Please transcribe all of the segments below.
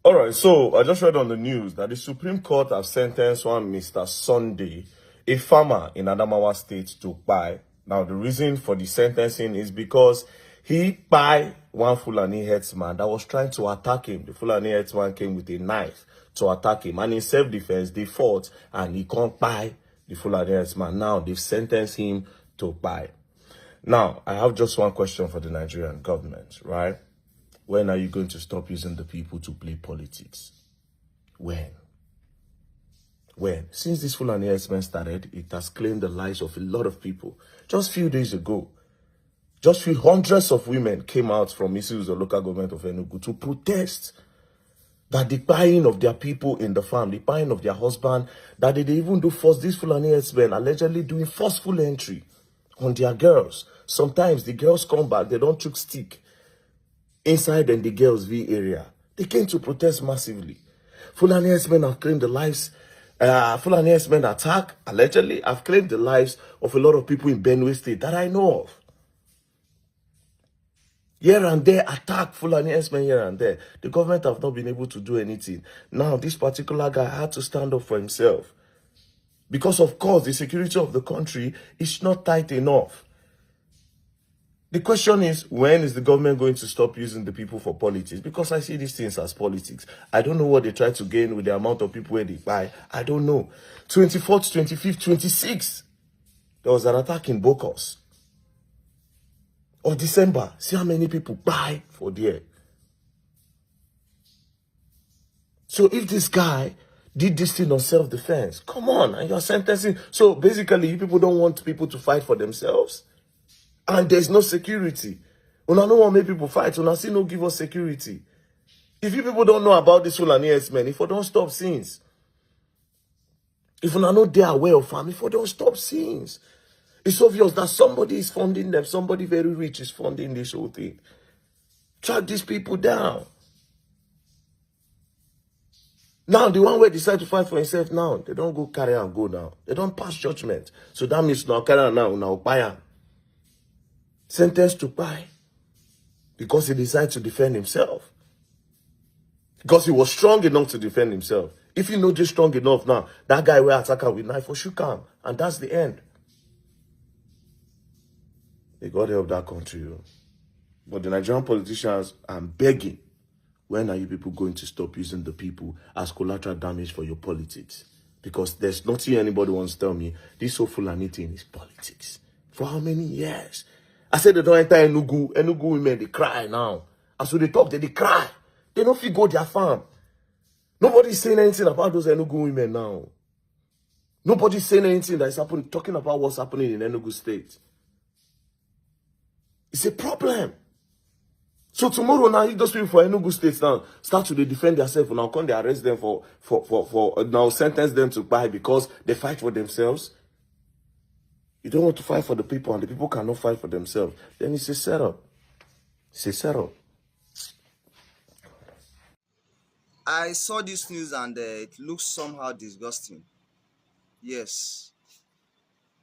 All right, so I just read on the news that the Supreme Court have sentenced one Mr. Sunday, a farmer in Adamawa State, to kpai. Now, the reason for the sentencing is because he kpai one Fulani herdsman that was trying to attack him. The Fulani herdsman came with a knife to attack him, and in self-defense, they fought, and he can't kpai the Fulani herdsman. Now, they've sentenced him to kpai. Now, I have just one question for the Nigerian government, right? When are you going to stop using the people to play politics? When? When? Since this Fulani herdsmen started, it has claimed the lives of a lot of people. Just a few days ago, just few hundreds of women came out from Isus, the local government of Enugu, to protest that the buying of their people in the farm, the buying of their husband, that they even do force, these Fulani herdsmen allegedly doing forceful entry on their girls. Sometimes the girls come back, they don't chook stick inside in the girls' V area. They came to protest massively. Fulani herdsmen have claimed the lives, Fulani herdsmen attack, allegedly, have claimed the lives of a lot of people in Benue State that I know of. Here and there, attack Fulani herdsmen here and there. The government have not been able to do anything. Now, this particular guy had to stand up for himself. Because, of course, the security of the country is not tight enough. The question is, when is the government going to stop using the people for politics? Because I see these things as politics. I don't know what they try to gain with the amount of people where they buy. I don't know. 24th, 25th, 26th, there was an attack in Bokos. Or December, see how many people buy for there. So if this guy did this thing on self-defense, come on, and you're sentencing. So basically, you people don't want people to fight for themselves. And there's no security. Una no want make people fight. Una see no give us security. If you people don't know about this Fulani herdsmen, if we don't stop scenes, if una know they are aware of farm, if we don't stop scenes, it's obvious that somebody is funding them. Somebody very rich is funding this whole thing. Track these people down. Now, the one where decide to fight for himself now, they don't go carry and go now. They don't pass judgment. So that means now carry on now buy. Sentenced to buy because he decided to defend himself. Because he was strong enough to defend himself. If you know just strong enough now, that guy will attack her with knife or shoot him. And that's the end. May God help that country. But the Nigerian politicians, I'm begging, when are you people going to stop using the people as collateral damage for your politics? Because there's nothing anybody wants to tell me. This so Fulani thing is politics. For how many years? I said they don't enter Enugu. Enugu women, they cry now. As so they talk, they cry. They don't feel go their farm. Nobody's saying anything about those Enugu women now. Nobody's saying anything that is happening, talking about what's happening in Enugu State. It's a problem. So tomorrow now, if those people for Enugu State now start to defend themselves, now come they arrest them for now sentence them to buy because they fight for themselves. You don't want to fight for the people and the people cannot fight for themselves. Then it's a setup. It's a setup. I saw this news and it looks somehow disgusting. Yes.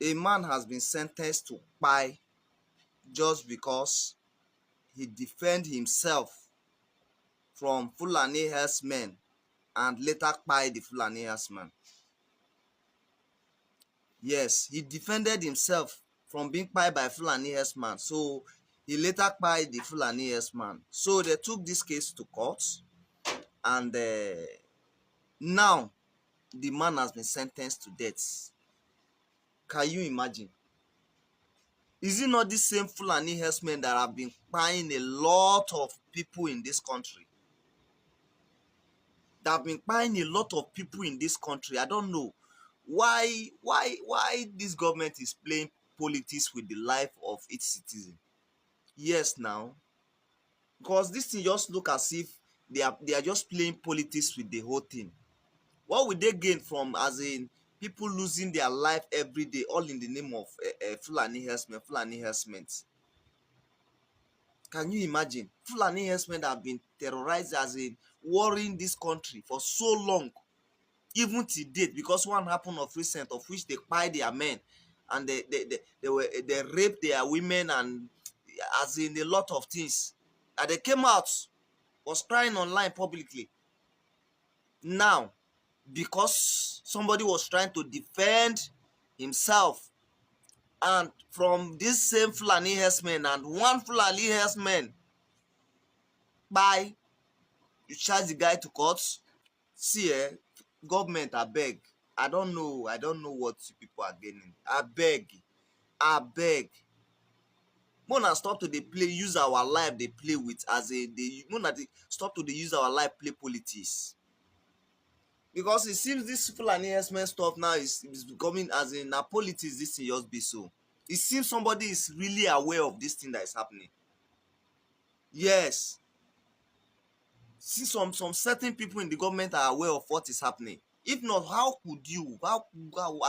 A man has been sentenced to kpai just because he defended himself from Fulani herdsmen and later kpai the Fulani herdsman. Yes, he defended himself from being kpai by Fulani herdsman. So he later kpai the Fulani herdsman. So they took this case to court and now the man has been sentenced to death. Can you imagine? Is it not the same Fulani herdsmen that have been kpaiing a lot of people in this country? That have been kpaiing a lot of people in this country. I don't know why this government is playing politics with the life of its citizen. Yes, now, because this thing just look as if they are just playing politics with the whole thing. What would they gain from, as in, people losing their life every day, all in the name of Fulani herdsmen, Fulani herdsmen? Can you imagine? Fulani herdsmen have been terrorized, as in worrying this country for so long, even to date, because one happened of recent, of which they kpai their men and they raped their women and as in a lot of things. And they came out, was crying online publicly. Now, because somebody was trying to defend himself, and from this same Fulani herdsman, and one Fulani herdsman, you charge the guy to court. See, government, I beg. I don't know what people are gaining. I beg. Mona stop to dey play, use our life they play with as a Mona stop to dey use our life play politics. Because it seems this Fulani herdsmen stuff now is becoming as in na politics. This thing just be so. It seems somebody is really aware of this thing that is happening. Yes. See, some certain people in the government are aware of what is happening. If not, how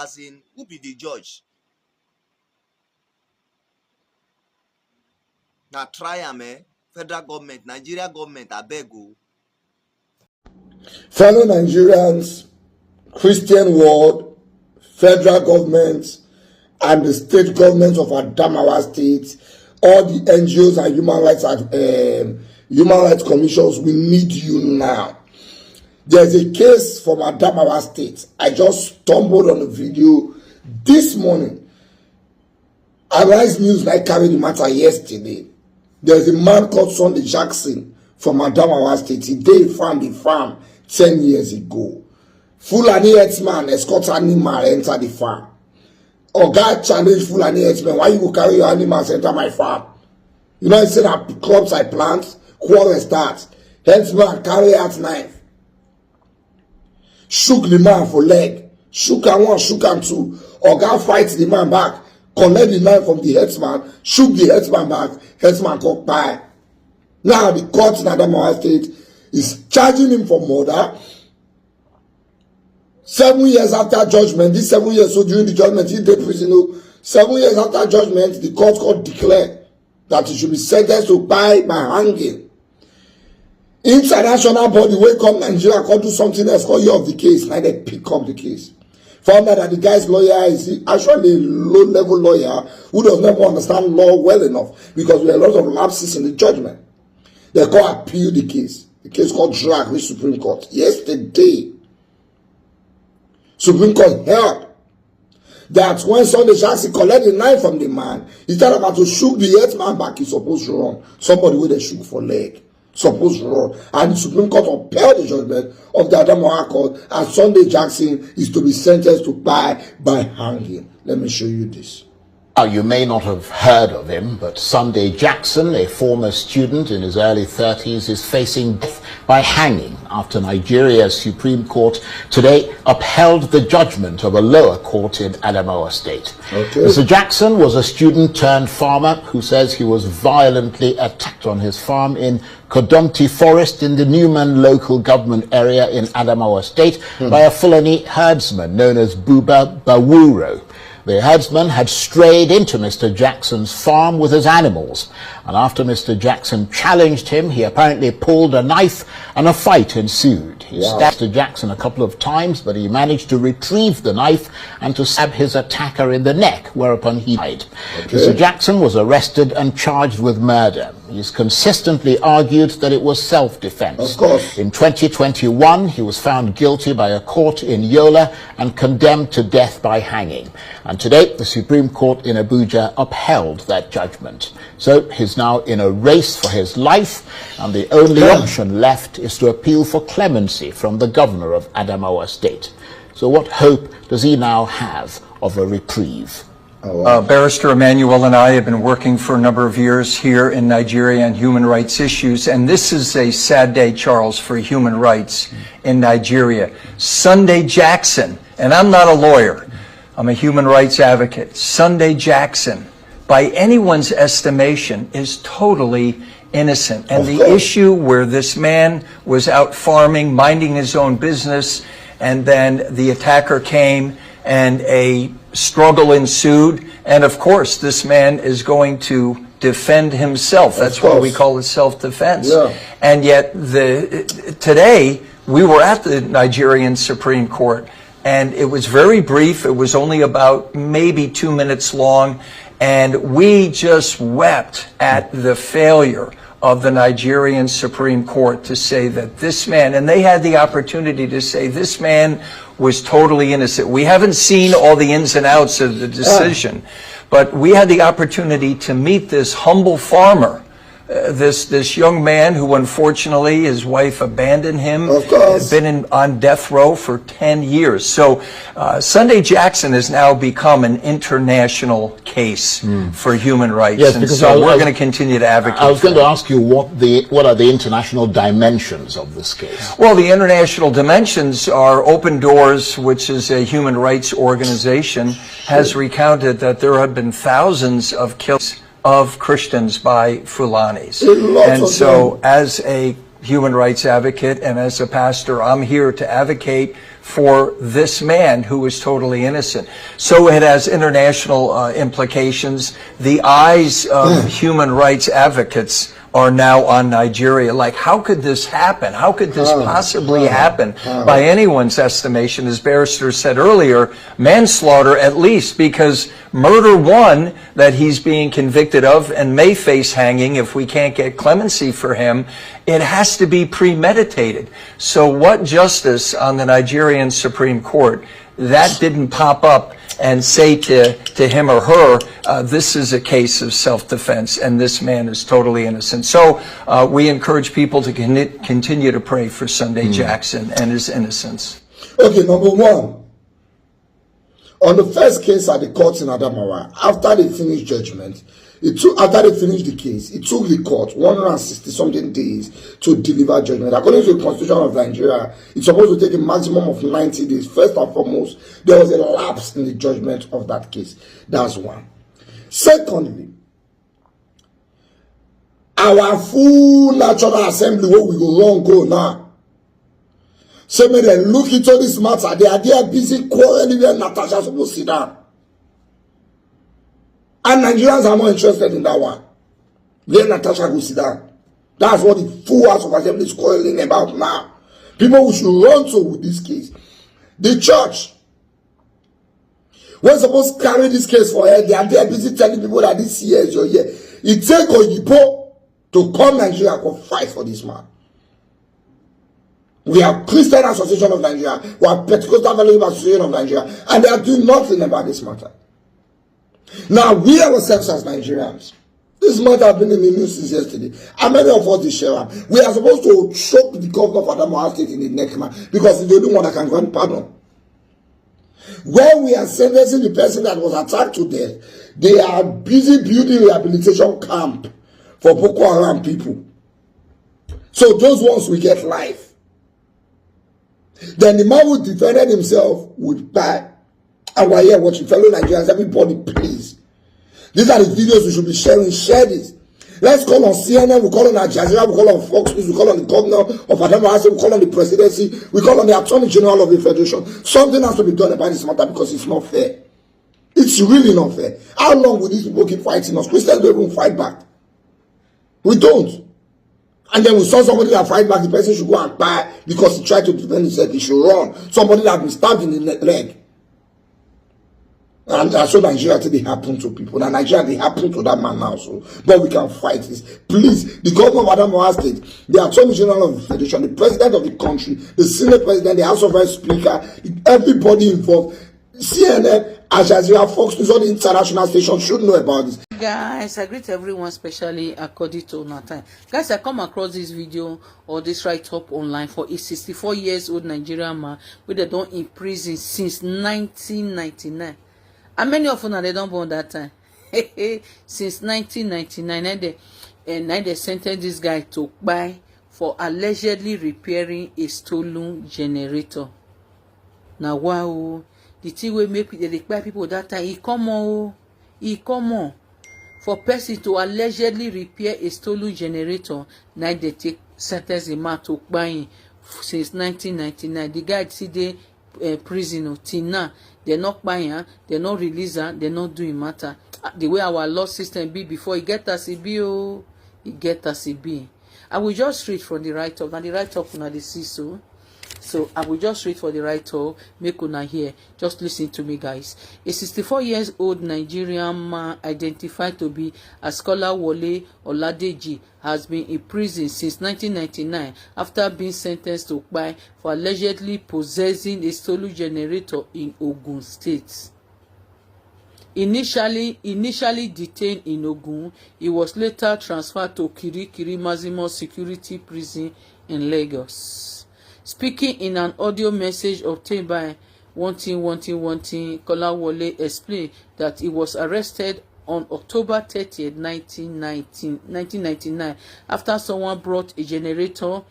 as in, who be the judge? Now try am, federal government, Nigeria government, I beg you. Fellow Nigerians, Christian world, federal government, and the state government of Adamawa State, all the NGOs and human rights commissions, we need you now. There's a case from Adamawa State. I just stumbled on the video this morning. Arise News I carried the matter yesterday. There's a man called Sunday Jackson from Adamawa State. He did the farm 10 years ago. Fulani herdsman escort animal enter the farm. Oga challenge Fulani herdsman, why you go carry your animals enter my farm? You know, he said that crops I plant, quarrel starts. Herdsman carry out knife. Shook the man for leg. Shook and one, shook and two. Oga fight the man back. Collect the knife from the herdsman. Shook the herdsman back. Herdsman kpai. Now the court in Adamawa State is charging him for murder. 7 years after judgment, this 7 years, so during the judgment, he did prison. 7 years after judgment, the court declared that he should be sentenced to kpai by hanging. International body wey come Nigeria come do something else, call you of the case. Now they pick up the case. Found out that the guy's lawyer is actually a low-level lawyer who does not understand law well enough, because there are a lot of lapses in the judgment. They call appeal the case. The case called drag with Supreme Court. Yesterday, Supreme Court held that when Sunday Jackson collect the knife from the man, instead of to shoot the herdsman back, he's supposed to run. Somebody with a shoot for leg supposed to run. And the Supreme Court upheld the judgment of the Adamawa Court, and Sunday Jackson is to be sentenced to die by hanging. Let me show you this. Now, you may not have heard of him, but Sunday Jackson, a former student in his early 30s, is facing death by hanging after Nigeria's Supreme Court today upheld the judgment of a lower court in Adamawa State. Okay. Mr. Jackson was a student turned farmer who says he was violently attacked on his farm in Kodomti Forest in the Newman local government area in Adamawa State by a Fulani herdsman known as Buba Bawuro. The herdsman had strayed into Mr. Jackson's farm with his animals, and after Mr. Jackson challenged him, he apparently pulled a knife and a fight ensued. He stabbed Mr. Jackson a couple of times, but he managed to retrieve the knife and to stab his attacker in the neck, whereupon he died. Okay. Mr. Jackson was arrested and charged with murder. He's consistently argued that it was self-defense. Of course. In 2021, he was found guilty by a court in Yola and condemned to death by hanging. And today, the Supreme Court in Abuja upheld that judgment. So he's now in a race for his life, and the only option left is to appeal for clemency from the governor of Adamawa State. So what hope does he now have of a reprieve? Barrister Emmanuel and I have been working for a number of years here in Nigeria on human rights issues, and this is a sad day, Charles, for human rights in Nigeria. Sunday Jackson, and I'm not a lawyer, I'm a human rights advocate. Sunday Jackson, by anyone's estimation, is totally innocent. And the issue where this man was out farming, minding his own business, and then the attacker came and a struggle ensued, and of course this man is going to defend himself. That's why we call it self-defense. And yet today we were at the Nigerian Supreme Court, and it was very brief. It was only about maybe 2 minutes long, and we just wept at the failure of the Nigerian Supreme Court to say that this man, and they had the opportunity to say this man was totally innocent. We haven't seen all the ins and outs of the decision, but we had the opportunity to meet this humble farmer, this young man who unfortunately his wife abandoned him, of course, had been on death row for 10 years. So Sunday Jackson has now become an international case for human rights. Yes, and because so we're going to continue to advocate. I was going to ask you what are the international dimensions of this case? Well, the international dimensions are Open Doors, which is a human rights organization, has recounted that there have been thousands of killings of Christians by Fulanis. And so as a human rights advocate and as a pastor, I'm here to advocate for this man who is totally innocent. So it has international implications. The eyes of human rights advocates are now on Nigeria. Like, how could this happen? How could this possibly happen? By anyone's estimation, as Barrister said earlier, manslaughter at least, because murder one that he's being convicted of and may face hanging if we can't get clemency for him, it has to be premeditated. So what justice on the Nigerian Supreme Court, that didn't pop up and say to him or her, this is a case of self-defense and this man is totally innocent. So we encourage people to continue to pray for Sunday Jackson and his innocence. Okay, number one, on the first case at the court in Adamawa, after they finished judgment, after they finished the case, it took the court 160-something days to deliver judgment. According to the Constitution of Nigeria, it's supposed to take a maximum of 90 days. First and foremost, there was a lapse in the judgment of that case. That's one. Secondly, our full National Assembly, where we go now, so may they look into this matter. They are there busy quarreling where Natasha supposed to sit down. And Nigerians are more interested in that one. Where Natasha go sit down. That's what the full House of Assembly is quarreling about now. People who should run to with this case. The church, we're supposed to carry this case for her. They are there busy telling people that this year is your year. It takes Oyibo to come Nigeria and fight for this man. We have Christian Association of Nigeria, we have Pentecostal Livelihood Association of Nigeria, and they are doing nothing about this matter. Now, we ourselves as Nigerians, this matter has been in the news since yesterday, and many of us, the sheriff, we are supposed to choke the governor of Adamawa State in the neck, man, because it's the only one that can grant pardon. When we are sentencing the person that was attacked to death, they are busy building rehabilitation camp for Boko Haram people. So those ones will get life. Then the man who defended himself would die. And we're here watching, fellow Nigerians, everybody please. These are the videos we should be sharing. Share this. Let's call on CNN, we call on Al Jazeera, we call on Fox News, we call on the governor of Adamawa State, we call on the presidency, we call on the Attorney General of the Federation. Something has to be done about this matter because it's not fair. It's really not fair. How long will these people keep fighting us? Christians don't even fight back. We don't. And then we saw somebody that fight back, the person should go and buy because he tried to defend himself. He should run. Somebody that has been stabbed in the leg. And that's what Nigeria today happened to people. And Nigeria, they happen to that man now. So, but we can fight this. Please, the governor of Adamawa State, the Attorney General of the Federation, the President of the country, the Senate President, the House of Vice Speaker, everybody involved, CNN, Al Jazeera, Fox News, all the international stations should know about this. Guys, I greet everyone, especially according to Nathan. Guys, I come across this video or this write-up online for a 64 years old Nigerian man where they don't in prison since 1999. And many of them they don't born that time. Since 1999, and they sentenced this guy to kpai for allegedly repairing a stolen generator. Now wow, the thing will make the kpai people that time he come on. For person to allegedly repair a stolen generator, now they take sentence the man to kpai since 1999. The guy see the prison till now. They're not buying, they're not releasing, they're not doing matter. The way our law system be before he get us CB, he get us CB. I will just read from the write-up. Now the write-up now the see so. So I will just read for the writer, make una hear. Just listen to me, guys. A 64-year-old Nigerian man identified to be Askola Wole Oladeji has been in prison since 1999 after being sentenced to kpai for allegedly possessing a stolen generator in Ogun State. Initially detained in Ogun, he was later transferred to Kirikiri Maximum Security Prison in Lagos. Speaking in an audio message obtained by Kolawole explained that he was arrested on October 30th, 1999 after someone brought a generator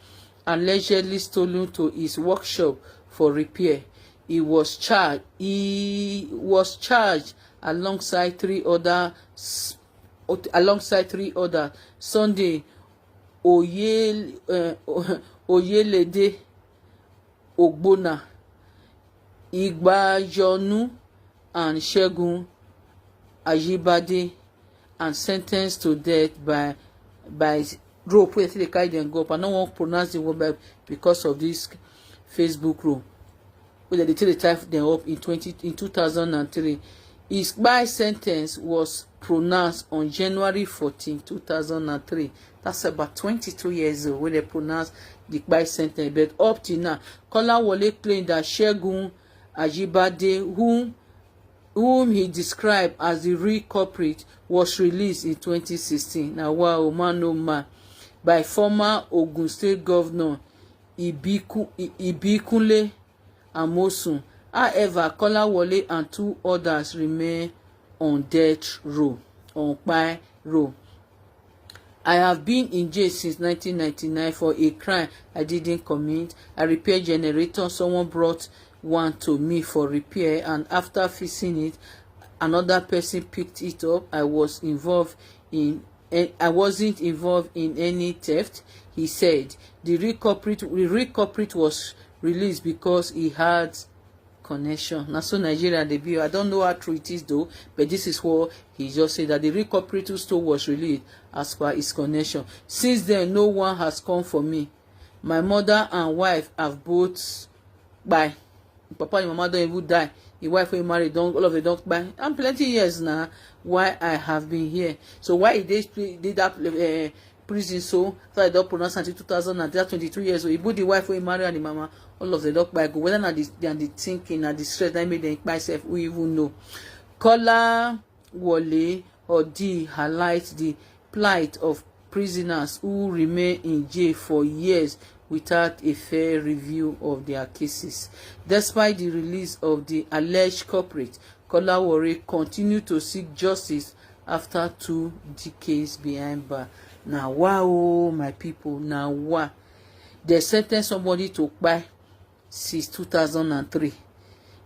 allegedly stolen to his workshop for repair. He was charged alongside three others. Sunday Oyelede Ogbona, Igbayonu, and Shegun Ajibade, and sentenced to death by rope. Where they carry them go up. I don't want to pronounce the word because of this Facebook rule. Where they take the type them up in 2003. His kpai sentence was pronounced on January 14, 2003. That's about 22 years old when they pronounced the kpai sentence. But up till now, Kolawole claimed that Shegun Ajibade, whom he described as the real culprit, was released in 2016. Now, wow, man, no man, by former Ogun State Governor Ibikunle Amosun. However, Kolawole and two others remain on death row, on kpai row. I have been in jail since 1999 for a crime I didn't commit. I repaired generator. Someone brought one to me for repair, and after fixing it, another person picked it up. I wasn't involved in any theft, he said. The real culprit was released because he had connection. Now, so Nigeria, the view, I don't know how true it is though, but this is what he just said, that the real culprit who stole was released as per his connection. Since then, no one has come for me. My mother and wife have both kpai. Papa and mama don't even die. The wife we married, all of them don't kpai. And plenty years now why I have been here. So why did that prison so I don't pronounce until 2003, 22 years old. He put the wife we married and the mama, all of the dog by go. Whether they are the thinking and the stress that made them myself, we even know. Kolawole Odi highlights the plight of prisoners who remain in jail for years without a fair review of their cases. Despite the release of the alleged culprit, Kolawole continued to seek justice after 2 decades behind bars. Now, wow, my people, now wow. They sentenced somebody to kpai since 2003.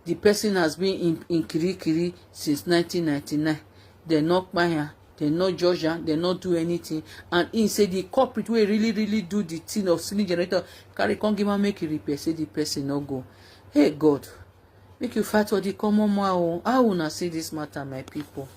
The person has been in Kirikiri since 1999. They're not kpai, they not judge, they not do anything. And he said the culprit will really do the thing of stealing generator. Carry come give and make it repair. Say the person no go. Hey God, make you fight for the common man. How will I see this matter, my people?